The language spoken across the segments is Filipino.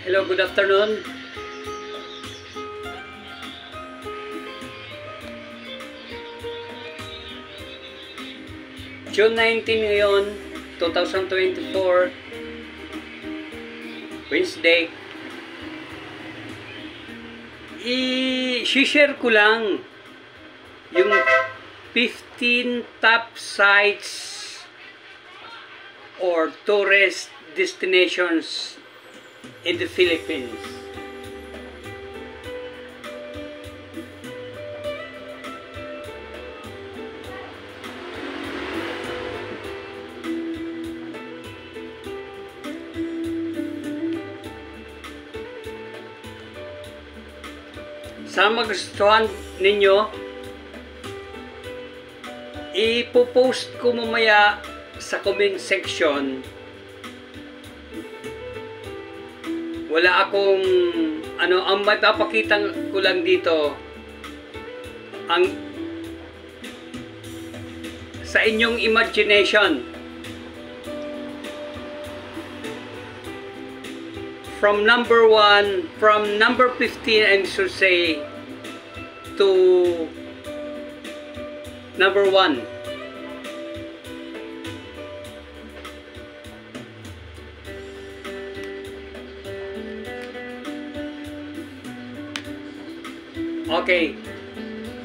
Hello, good afternoon. June 19 ngayon, 2024, Wednesday. I-share ko lang yung 15 top sites or tourist destinations in the Philippines. Sana magustuhan ninyo, ipopost ko mamaya sa comment section. Wala akong ang mapapakita ko lang dito ang sa inyong imagination. From number 15 I should say to number 1. Okay,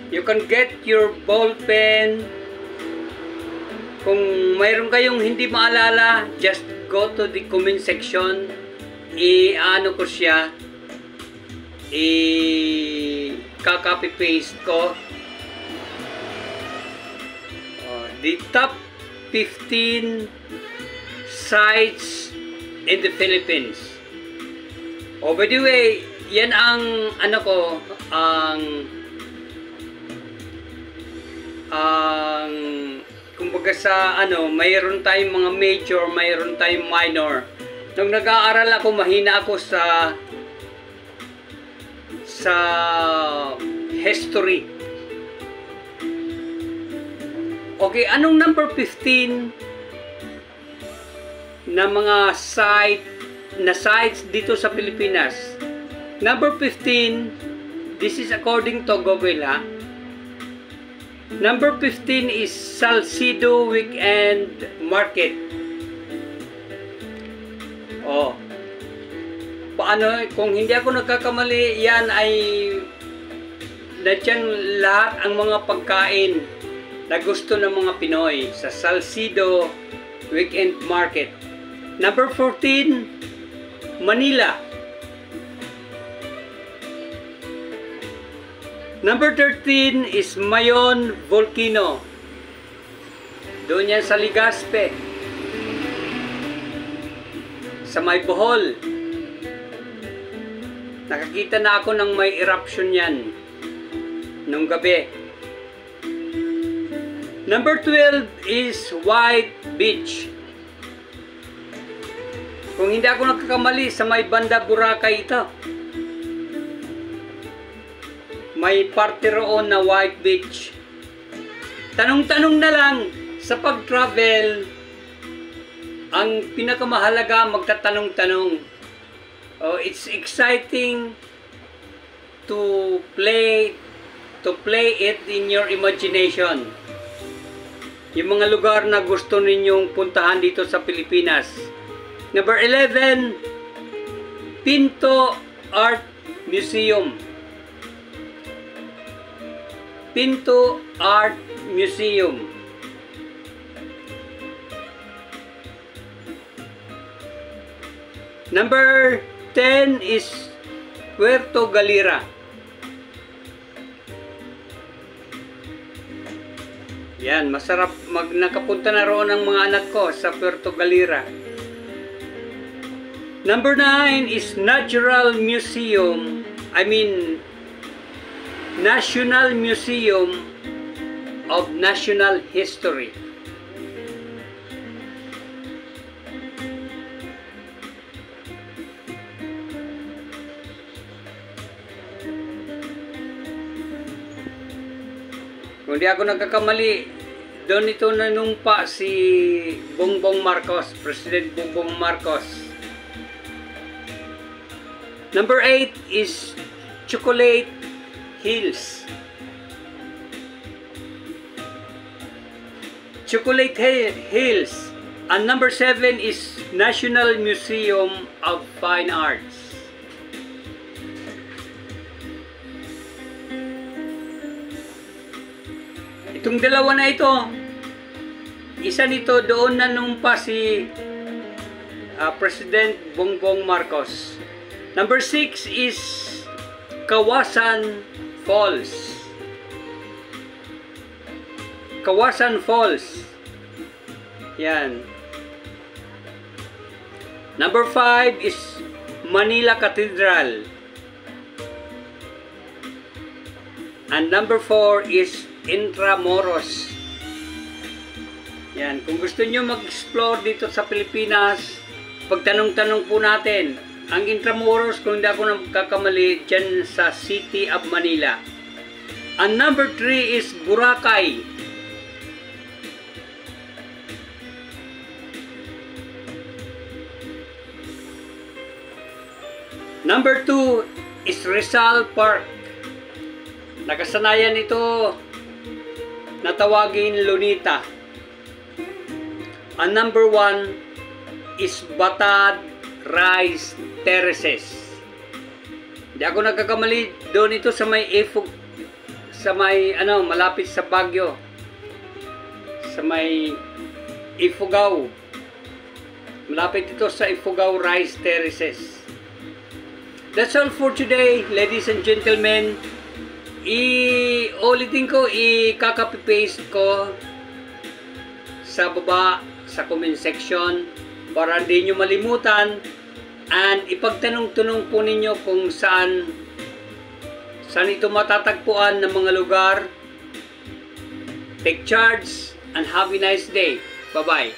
you can get your ball pen. Kung mayroon kayong hindi maalala, just go to the comment section. I-ano ko siya, i-copy paste ko the top 15 sites in the Philippines. Oh, by the way, yan ang kumbaga sa mayroon tayong mga major, mayroon tayong minor. Nung nag-aaral ako, mahina ako sa history. Okay, anong number 15 na mga sites dito sa Pilipinas? Number 15, this is according to Google, ha? Number 15 is Salcido Weekend Market. Oh. Paano, kung hindi ako nagkakamali, yan ay nandiyan lahat ang mga pagkain na gusto ng mga Pinoy sa Salcido Weekend Market. Number 14, Manila. Number 13 is Mayon Volcano. Doon yan sa Legazpi, sa may Bohol. Nakakita na ako ng may eruption yan nung gabi. Number 12 is White Beach. Kung hindi ako nagkakamali, sa may banda Boracay ito. May parte roon na White Beach. Tanong-tanong na lang, sa pag-travel, ang pinakamahalaga magtatanong-tanong. Oh, it's exciting to play it in your imagination. Yung mga lugar na gusto ninyong puntahan dito sa Pilipinas. Number 11, Pinto Art Museum. Pinto Art Museum. Number 10 is Puerto Galera. Yan, masarap nakapunta na roon ang mga anak ko sa Puerto Galera. Number 9 is National Museum of National History. Kung di ako nagkakamali, doon ito nanumpa si Bongbong Marcos, President Bongbong Marcos. Number 8 is Chocolate Hills. Chocolate Hills. And number 7 is National Museum of Fine Arts. Itong dalawa na ito, isa nito doon na numpa si President Bongbong Marcos. Number 6 is Kawasan Falls. Kawasan Falls. Yan. Number 5 is Manila Cathedral. And number 4 is Intramuros. Yan. Kung gusto nyo mag-explore dito sa Pilipinas, pagtanong-tanong po natin. Ang Intramuros, kung hindi ako nagkakamali, dyan sa City of Manila. And number 3 is Boracay. Number 2 is Rizal Park. Nakasanayan ito na tawagin Lunita. And number 1 is Batad Rice Terraces. Hindi ako nagkakamali, doon ito sa may malapit sa Baguio. Sa may Ifugao. Malapit ito sa Ifugao Rice Terraces. That's all for today, ladies and gentlemen. Ulitin ko, i-copy-paste ko sa baba sa comment section para hindi nyo malimutan, and ipagtanong-tanong po ninyo kung saan ito matatagpuan ng mga lugar. Take charge and have a nice day. Bye-bye.